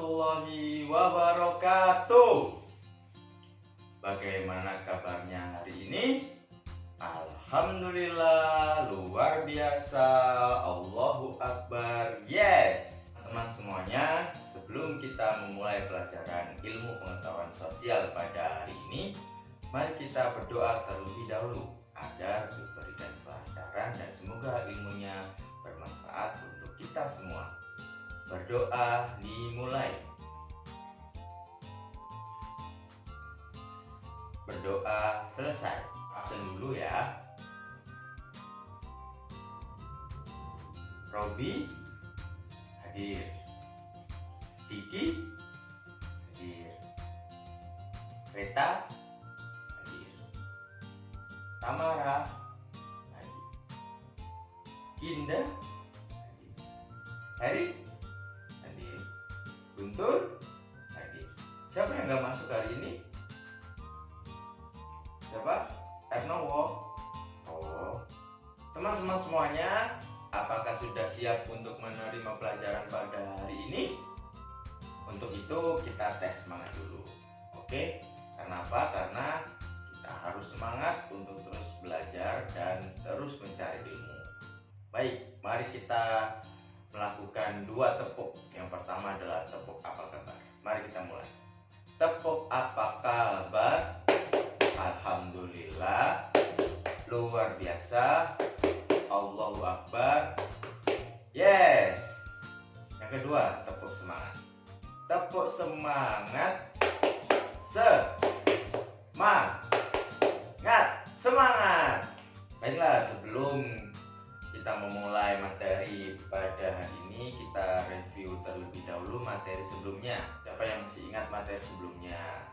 warahmatullahi wabarakatuh. Bagaimana kabarnya hari ini? Alhamdulillah, luar biasa. Allahu Akbar. Yes. Teman-teman semuanya, sebelum kita memulai pelajaran ilmu pengetahuan sosial pada hari ini, mari kita berdoa terlebih dahulu agar diberikan kelancaran dan semoga ilmunya bermanfaat untuk kita semua. Berdoa dimulai. Berdoa selesai. Absen dulu ya. Robi hadir. Diki hadir. Reta hadir. Tamara hadir. Kinda hadir. Heri hadir. Guntur hadir. Siapa yang nggak masuk hari ini? Siapa? Ernowo. Oh, teman-teman semuanya, apakah sudah siap untuk menerima pelajaran pada hari ini? Untuk itu kita tes semangat dulu. Oke? Karena apa? Karena kita harus semangat untuk terus belajar dan terus mencari ilmu. Baik, mari kita melakukan dua tepuk. Yang pertama adalah tepuk apa kabar. Mari kita mulai. Tepuk apa kabar? Alhamdulillah, luar biasa. Allahu Akbar. Yes. Yang kedua, tepuk semangat. Tepuk semangat. Semangat. Baiklah, sebelum kita memulai materi pada hari ini, kita review terlebih dahulu materi sebelumnya. Siapa yang masih ingat materi sebelumnya?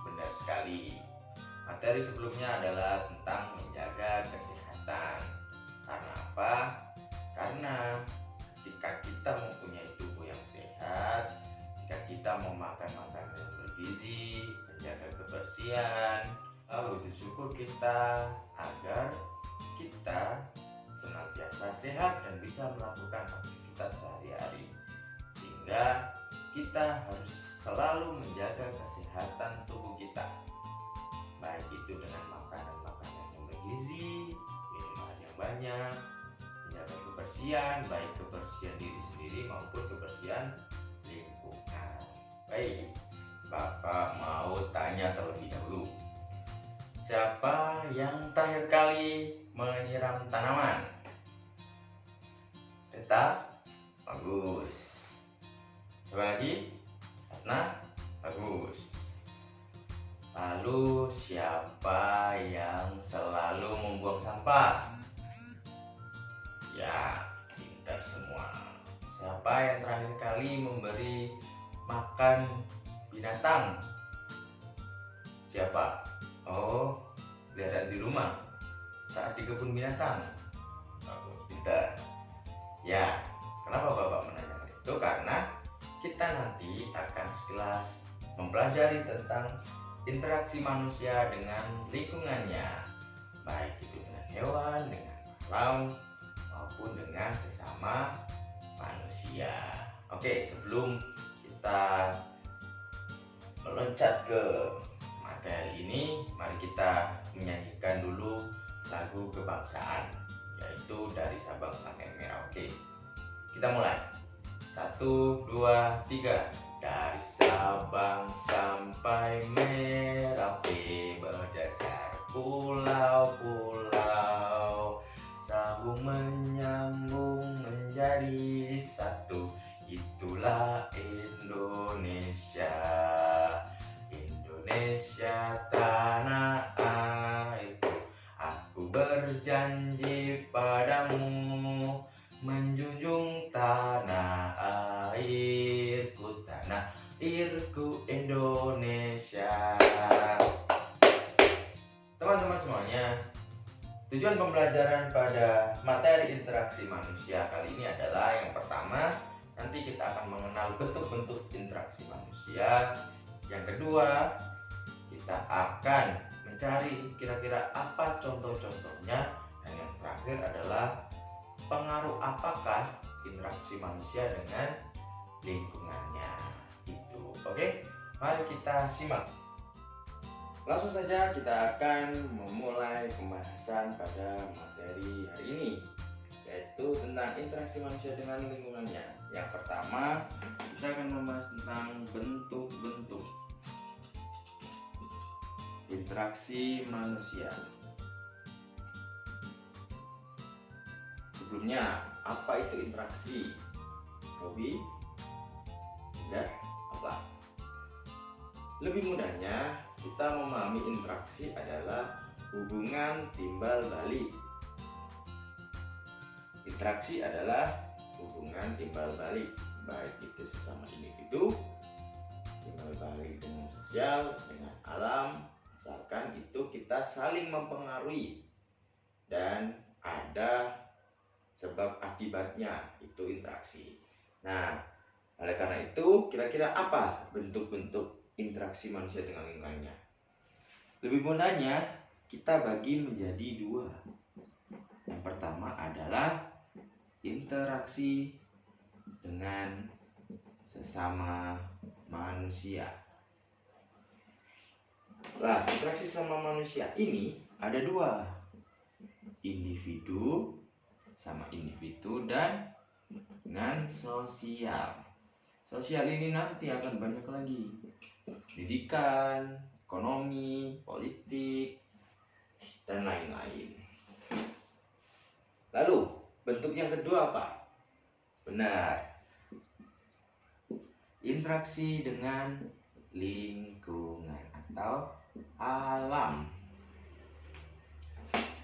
Benar sekali. Materi sebelumnya adalah tentang menjaga kesehatan. Karena apa? Karena ketika kita mempunyai tubuh yang sehat, ketika kita memakan makanan yang bergizi, menjaga kebersihan, wujud syukur kita agar kita senantiasa sehat dan bisa melakukan aktivitas sehari-hari. Sehingga kita harus selalu menjaga kesehatan tubuh kita, baik itu dengan makanan-makanan yang bergizi, minuman yang banyak, menjaga kebersihan, baik kebersihan diri sendiri maupun kebersihan lingkungan. Baik, Bapak mau tanya terlebih dahulu, siapa yang terakhir kali menyiram tanaman? Reta? Bagus. Coba lagi. Ratna? Bagus. Lalu siapa yang selalu membuang sampah? Ya, pintar semua. Siapa yang terakhir kali memberi makan binatang? Siapa? Oh, lihat di rumah saat di kebun binatang. Bagus, pintar. Ya, kenapa Bapak menanyakan itu? Karena kita nanti akan sekilas mempelajari tentang interaksi manusia dengan lingkungannya, baik itu dengan hewan, dengan alam, maupun dengan sesama manusia. Oke, sebelum kita meloncat ke materi ini, mari kita menyanyikan dulu lagu kebangsaan, yaitu dari Sabang sampai Merauke. Kita mulai. 1, 2, 3. Dari Sabang sampai Merauke berjajar pulau-pulau, sambung menyambung menjadi satu. Itulah Indonesia. Indonesia tanah airku. Aku berjanji padamu menjunjung tanah airku, tanah airku Indonesia. Teman-teman semuanya, tujuan pembelajaran pada materi interaksi manusia kali ini adalah yang pertama, nanti kita akan mengenal bentuk-bentuk interaksi manusia. Yang kedua, kita akan mencari kira-kira apa contoh-contohnya. Dan yang terakhir adalah pengaruh apakah interaksi manusia dengan lingkungannya. Oke, mari kita simak. Langsung saja kita akan memulai pembahasan pada materi hari ini, yaitu tentang interaksi manusia dengan lingkungannya. Yang pertama, kita akan membahas tentang bentuk-bentuk interaksi manusia. Sebelumnya, apa itu interaksi? Robi? Dan apa? Lebih mudahnya, kita memahami interaksi adalah hubungan timbal balik. Interaksi adalah hubungan timbal balik, baik itu sesama individu, timbal balik dengan sosial, dengan alam, misalkan itu kita saling mempengaruhi dan ada sebab akibatnya, itu interaksi. Nah, oleh karena itu, kira-kira apa bentuk-bentuk interaksi manusia dengan lingkungannya? Lebih mudahnya, kita bagi menjadi dua. Yang pertama adalah interaksi dengan sesama manusia. Nah, interaksi sama manusia ini ada dua, individu sama individu dan dengan sosial. Sosial ini nanti akan banyak lagi, pendidikan, ekonomi, politik, dan lain-lain. Lalu bentuk yang kedua apa? Benar, interaksi dengan lingkungan atau alam.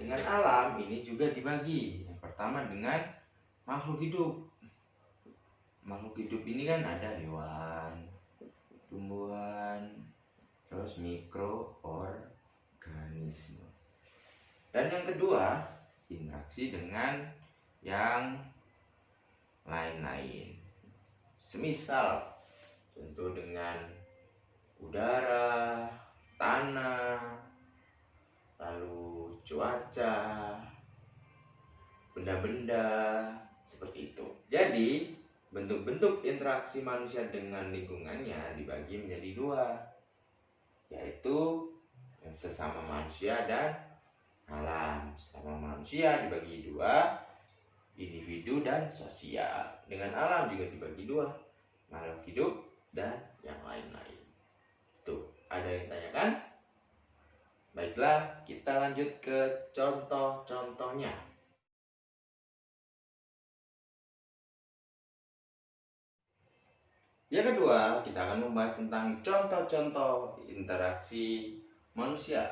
Dengan alam ini juga dibagi. Yang pertama dengan makhluk hidup. Makhluk hidup ini kan ada hewan, tumbuhan, terus mikroorganisme. Dan yang kedua, interaksi dengan yang lain-lain. Semisal contoh dengan udara, tanah, lalu cuaca, benda-benda seperti itu. Jadi bentuk-bentuk interaksi manusia dengan lingkungannya dibagi menjadi dua, yaitu sesama manusia dan alam. Sesama manusia dibagi dua, individu dan sosial. Dengan alam juga dibagi dua, makhluk hidup dan yang lain-lain. Tuh, ada yang tanyakan? Baiklah, kita lanjut ke contoh-contohnya. Yang kedua, kita akan membahas tentang contoh-contoh interaksi manusia.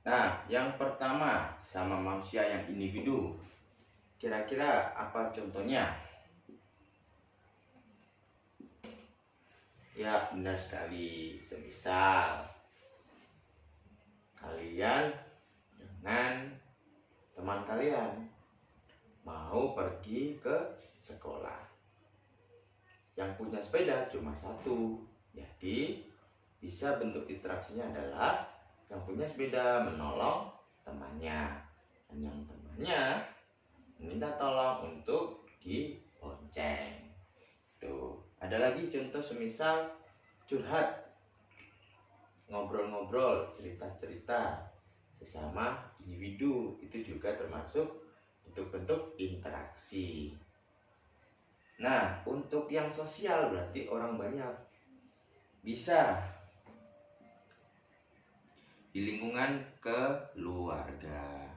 Nah, yang pertama, sama manusia yang individu. Kira-kira apa contohnya? Ya, benar sekali. Semisal kalian dengan teman kalian mau pergi ke sekolah. Yang punya sepeda cuma satu, jadi bisa bentuk interaksinya adalah yang punya sepeda menolong temannya, dan yang temannya meminta tolong untuk dibonceng. Tuh, ada lagi contoh semisal curhat, ngobrol-ngobrol, cerita-cerita sesama individu, itu juga termasuk bentuk-bentuk interaksi. Nah, untuk yang sosial berarti orang banyak, bisa di lingkungan keluarga.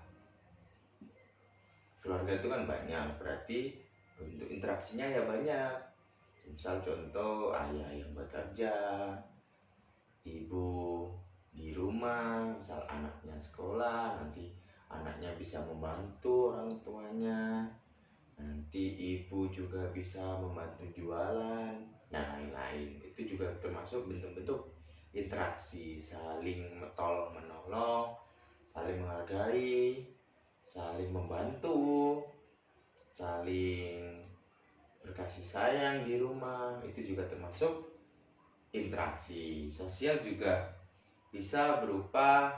Keluarga itu kan banyak, berarti bentuk interaksinya ya banyak. Misal contoh ayah yang bekerja, ibu di rumah, misal anaknya sekolah, nanti anaknya bisa membantu orang tuanya, nanti ibu juga bisa membantu jualan, dan lain-lain. Itu juga termasuk bentuk-bentuk interaksi, saling tolong menolong, saling menghargai, saling membantu, saling berkasih sayang di rumah. Itu juga termasuk interaksi. Sosial juga bisa berupa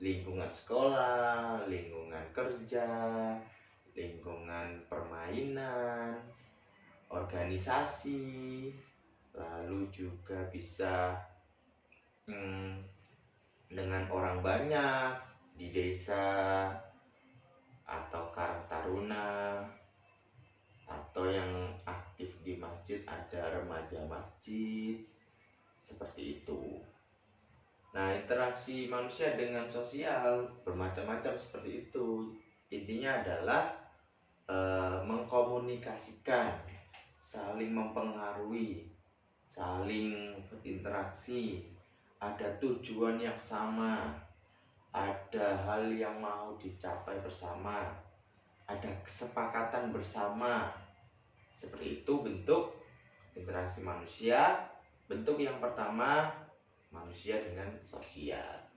lingkungan sekolah, lingkungan kerja, lingkungan permainan, organisasi, lalu juga bisa dengan orang banyak di desa atau karang taruna, atau yang aktif di masjid ada remaja masjid, seperti itu. Nah, interaksi manusia dengan sosial bermacam-macam seperti itu. Intinya adalah mengkomunikasikan, saling mempengaruhi, saling berinteraksi, ada tujuan yang sama, ada hal yang mau dicapai bersama, ada kesepakatan bersama. Seperti itu bentuk interaksi manusia. Bentuk yang pertama, manusia dengan sosial.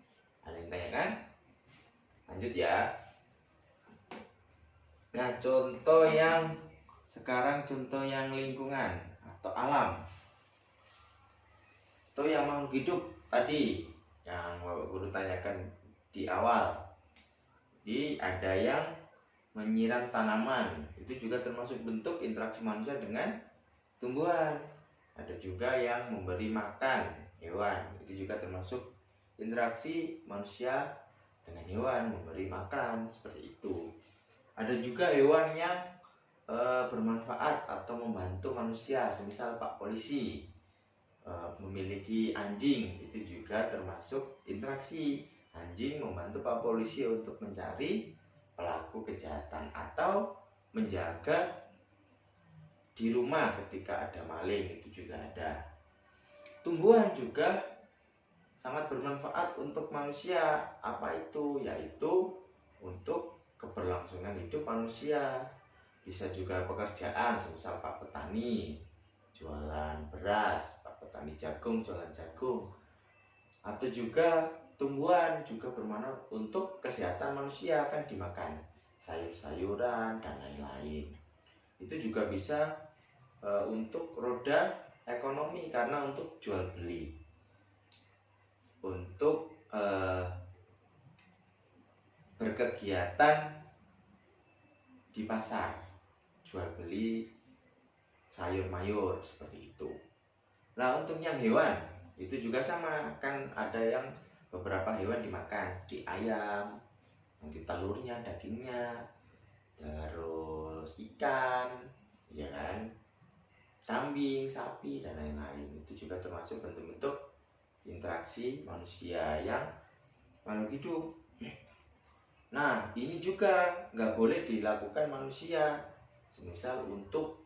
Ada yang tanyakan? Lanjut ya. Nah, contoh yang lingkungan atau alam. Itu yang makhluk hidup tadi yang Bapak Guru tanyakan di awal. Jadi ada yang menyiram tanaman, itu juga termasuk bentuk interaksi manusia dengan tumbuhan. Ada juga yang memberi makan hewan, itu juga termasuk interaksi manusia dengan hewan, memberi makan, seperti itu. Ada juga hewan yang bermanfaat atau membantu manusia, semisal Pak Polisi memiliki anjing, itu juga termasuk interaksi. Anjing membantu Pak Polisi untuk mencari pelaku kejahatan atau menjaga di rumah ketika ada maling, itu juga ada. Tumbuhan juga sangat bermanfaat untuk manusia. Apa itu? Yaitu untuk keberlangsungan hidup manusia. Bisa juga pekerjaan, semisal Pak Petani jualan beras, Pak Petani jagung jualan jagung. Atau juga tumbuhan juga bermanfaat untuk kesehatan manusia, kan dimakan sayur-sayuran dan lain-lain. Itu juga bisa untuk roda ekonomi, karena untuk jual beli, untuk berkegiatan di pasar, jual beli sayur mayur, seperti itu. Nah, untuk yang hewan itu juga sama, kan ada yang beberapa hewan dimakan, di ayam, nanti telurnya, dagingnya, terus ikan, ya kan, kambing, sapi, dan lain-lain. Itu juga termasuk bentuk-bentuk interaksi manusia yang makhluk hidup. Nah, ini juga nggak boleh dilakukan manusia, semisal untuk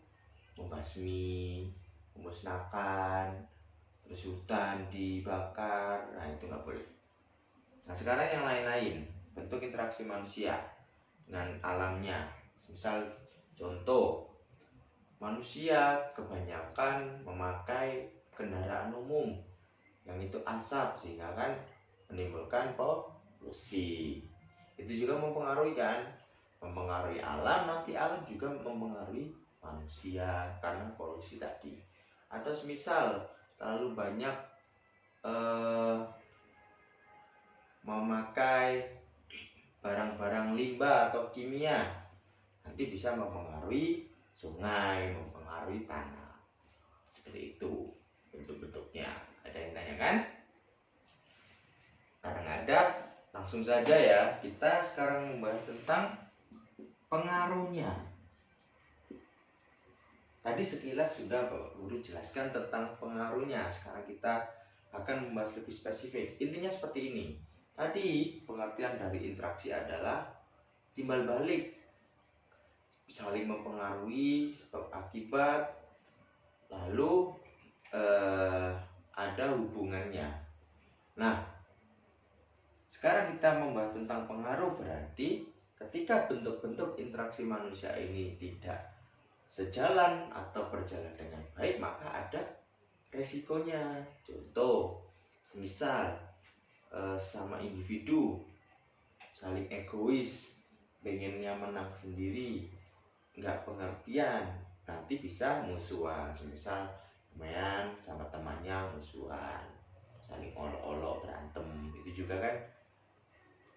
membasmi, memusnahkan, terus hutan dibakar. Nah, itu nggak boleh. Nah, sekarang yang lain-lain, bentuk interaksi manusia dengan alamnya. Misal contoh, manusia kebanyakan memakai kendaraan umum yang itu asap, sehingga kan menimbulkan polusi. Itu juga mempengaruhi kan, mempengaruhi alam, nanti alam juga mempengaruhi manusia karena polusi tadi. Atau semisal terlalu banyak memakai barang-barang limbah atau kimia, nanti bisa mempengaruhi sungai, mempengaruhi tanah. Seperti itu bentuk-bentuknya. Ada yang tanyakan? Karena nggak ada, langsung saja ya. Kita sekarang membahas tentang pengaruhnya. Tadi sekilas sudah Bapak Guru jelaskan tentang pengaruhnya. Sekarang kita akan membahas lebih spesifik. Intinya seperti ini. Tadi pengertian dari interaksi adalah timbal balik, saling mempengaruhi, sebab akibat, lalu ada hubungannya. Nah, sekarang kita membahas tentang pengaruh, berarti ketika bentuk-bentuk interaksi manusia ini tidak sejalan atau berjalan dengan baik, maka ada resikonya. Contoh, semisal sama individu saling egois, pengennya menang sendiri, nggak pengertian, nanti bisa musuhan. Semisal teman sama temannya musuhan, saling olok-olok, berantem, itu juga kan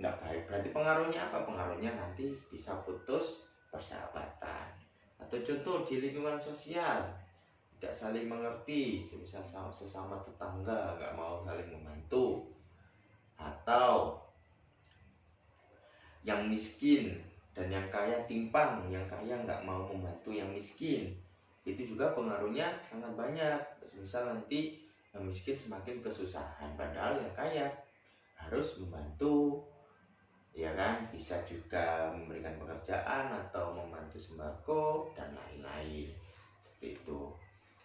nggak baik. Berarti pengaruhnya apa? Pengaruhnya nanti bisa putus persahabatan. Atau contoh di lingkungan sosial, tidak saling mengerti, semisal sesama tetangga nggak mau saling membantu, atau yang miskin dan yang kaya timpang, yang kaya nggak mau membantu yang miskin, itu juga pengaruhnya sangat banyak. Misal nanti yang miskin semakin kesusahan, padahal yang kaya harus membantu, ya kan, bisa juga memberikan pekerjaan atau membantu sembako dan lain-lain seperti itu.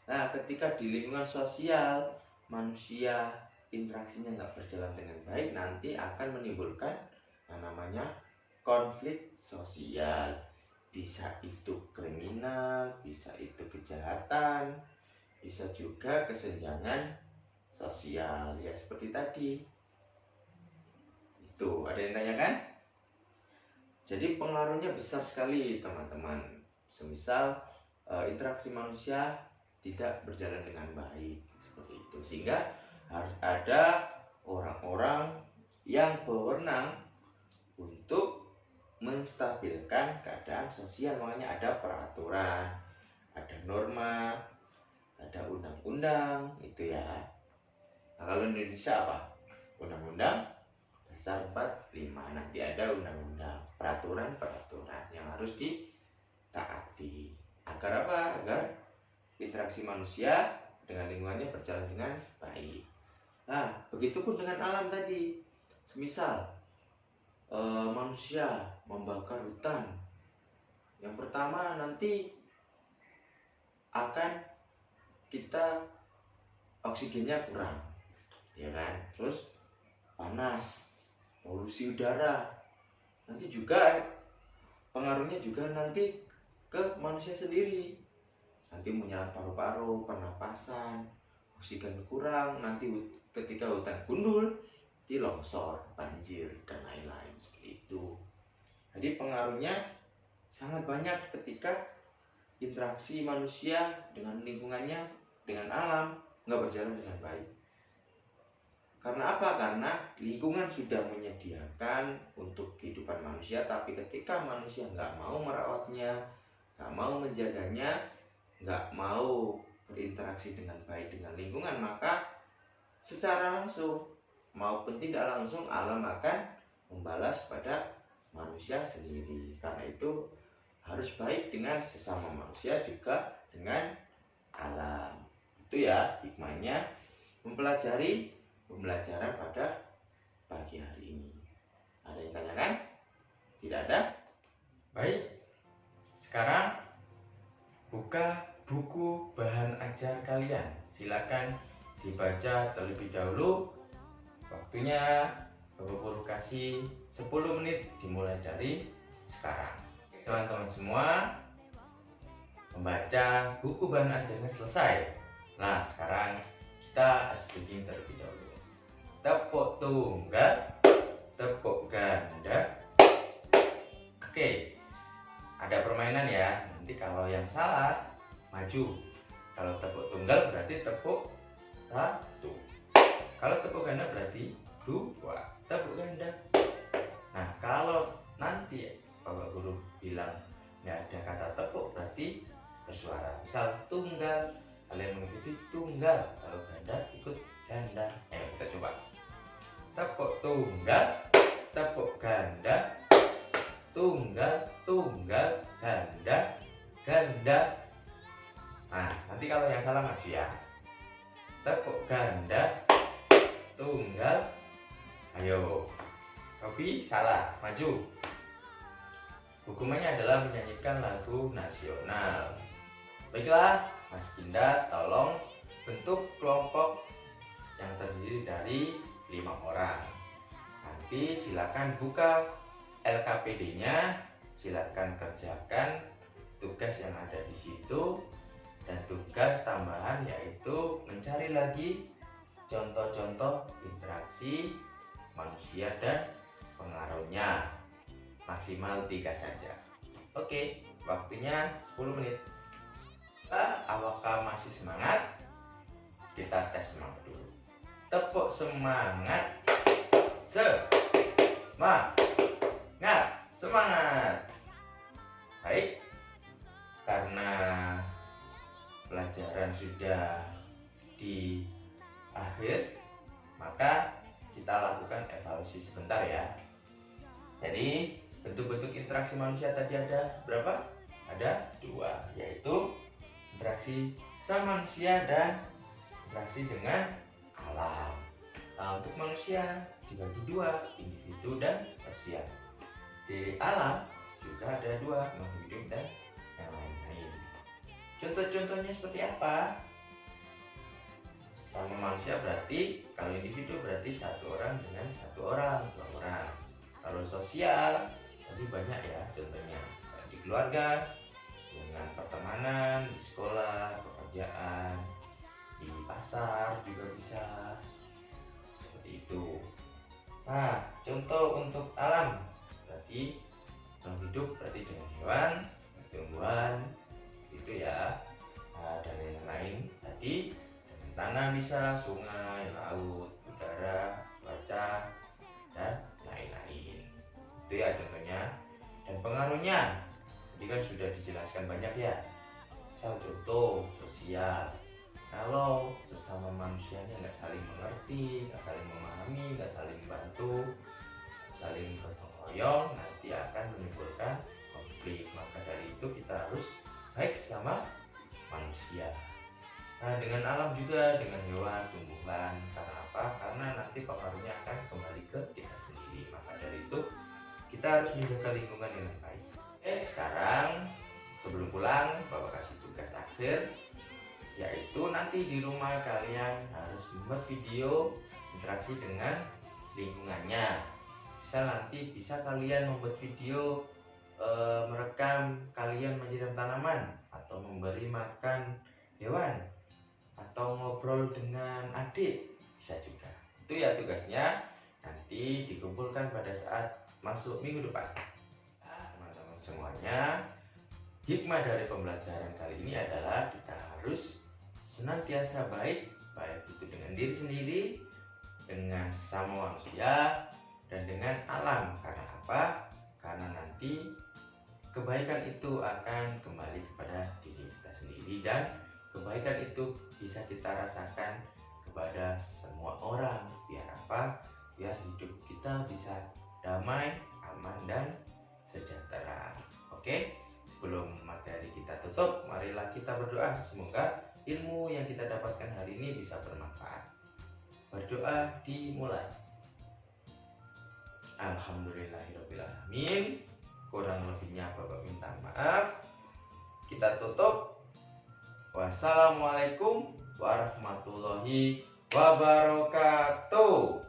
Nah, ketika di lingkungan sosial manusia interaksinya nggak berjalan dengan baik, nanti akan menimbulkan yang namanya konflik sosial. Bisa itu kriminal, bisa itu kejahatan, bisa juga kesenjangan sosial, ya seperti tadi. Itu ada yang tanyakan? Jadi pengaruhnya besar sekali teman-teman. Semisal interaksi manusia tidak berjalan dengan baik seperti itu, sehingga harus ada orang-orang yang berwenang untuk menstabilkan keadaan sosial. Makanya ada peraturan, ada norma, ada undang-undang, itu ya. Nah, kalau di Indonesia apa? Undang-undang Dasar 45. Nanti ada undang-undang, peraturan-peraturan yang harus ditaati. Agar apa? Agar interaksi manusia dengan lingkungannya berjalan dengan baik. Nah, begitupun dengan alam tadi. Semisal manusia membakar hutan, yang pertama nanti akan kita oksigennya kurang, ya kan? Terus panas, polusi udara, nanti juga pengaruhnya juga nanti ke manusia sendiri. Nanti menyerang paru-paru, pernapasan, oksigen kurang, nanti ketika hutan gundul, di longsor, banjir, dan lain-lain seperti itu. Jadi pengaruhnya sangat banyak ketika interaksi manusia dengan lingkungannya, dengan alam nggak berjalan dengan baik. Karena apa? Karena lingkungan sudah menyediakan untuk kehidupan manusia, tapi ketika manusia nggak mau merawatnya, nggak mau menjaganya, nggak mau berinteraksi dengan baik dengan lingkungan, maka secara langsung maupun tidak langsung alam akan membalas pada manusia sendiri. Karena itu harus baik dengan sesama manusia juga dengan alam. Itu ya hikmahnya mempelajari pembelajaran pada pagi hari ini. Ada yang tanyakan? Tidak ada? Baik. Sekarang buka buku bahan ajar kalian. Silakan dibaca terlebih dahulu. Waktunya Bapak Guru kasih 10 menit dimulai dari sekarang. Teman-teman semua membaca buku bahan ajarnya selesai. Nah, sekarang kita speaking terlebih dahulu. Tepuk tunggal, tepuk ganda. Oke, ada permainan ya. Nanti kalau yang salah maju. Kalau tepuk tunggal berarti tepuk 1. Kalau tepuk ganda berarti 2. Tepuk ganda. Nah, kalau nanti Bapak Guru bilang nggak ada kata tepuk berarti bersuara. Misal tunggal, kalian mengikuti tunggal. Kalau ganda ikut ganda. Ayo kita coba. Tepuk tunggal, tepuk ganda. Tunggal, tunggal, ganda, ganda. Nah, nanti kalau yang salah maju ya. Tepuk ganda, tunggal. Ayo, Robi salah, maju. Hukumannya adalah menyanyikan lagu nasional. Baiklah, Mas Kinda, tolong bentuk kelompok yang terdiri dari 5 orang. Nanti silakan buka LKPD-nya, silakan kerjakan tugas yang ada di situ, dan tugas tambahan yaitu mencari lagi contoh-contoh interaksi manusia dan pengaruhnya. Maksimal 3 saja. Oke, waktunya 10 menit. Apakah masih semangat? Kita tes semangat dulu. Tepuk semangat. Semangat. Baik, karena pelajaran pembelajaran sudah di akhir, maka kita lakukan evaluasi sebentar ya. Jadi bentuk-bentuk interaksi manusia tadi ada berapa? Ada 2, yaitu interaksi sama manusia dan interaksi dengan alam. Nah, untuk manusia dibagi 2, individu dan sosial. Di alam juga ada 2, makhluk hidup dan yang lain-lain. Contoh-contohnya seperti apa? Sama manusia berarti, kalau individu berarti 1 orang dengan 1 orang, 2 orang. Kalau sosial, tadi banyak ya contohnya. Di keluarga, dengan pertemanan, di sekolah, pekerjaan, di pasar juga bisa. Seperti itu. Nah, contoh untuk alam berarti makhluk hidup berarti dengan hewan, tumbuhan, itu ya. Nah, dan yang lain tadi dengan tanah bisa, sungai, laut, udara, cuaca, dan lain-lain. Itu ya contohnya. Dan pengaruhnya tadi kan sudah dijelaskan banyak ya. Misal contoh sosial, kalau sesama manusianya nggak saling mengerti, nggak saling memahami, nggak saling bantu, saling gotong royong, nanti akan menimbulkan konflik. Maka dari itu kita harus baik sama manusia. Nah, dengan alam juga, dengan hewan, tumbuhan. Karena apa? Karena nanti pengaruhnya akan kembali ke kita sendiri. Maka dari itu kita harus menjaga lingkungan dengan baik. Sekarang sebelum pulang, Bapak kasih tugas akhir, yaitu nanti di rumah kalian harus membuat video interaksi dengan lingkungannya. Nanti bisa kalian membuat video merekam kalian menyiram tanaman, atau memberi makan hewan, atau ngobrol dengan adik, bisa juga. Itu ya tugasnya, nanti dikumpulkan pada saat masuk minggu depan. Nah, teman-teman semuanya, hikmah dari pembelajaran kali ini adalah kita harus senantiasa baik itu dengan diri sendiri, dengan sesama manusia, dan dengan alam. Karena apa? Karena nanti kebaikan itu akan kembali kepada diri kita sendiri, dan kebaikan itu bisa kita rasakan kepada semua orang. Biar apa? Biar hidup kita bisa damai, aman, dan sejahtera. Oke? Sebelum materi kita tutup, marilah kita berdoa. Semoga ilmu yang kita dapatkan hari ini bisa bermanfaat. Berdoa dimulai. Alhamdulillahirrahmanirrahim. Kurang lebihnya Bapak minta maaf. Kita tutup. Wassalamualaikum warahmatullahi wabarakatuh.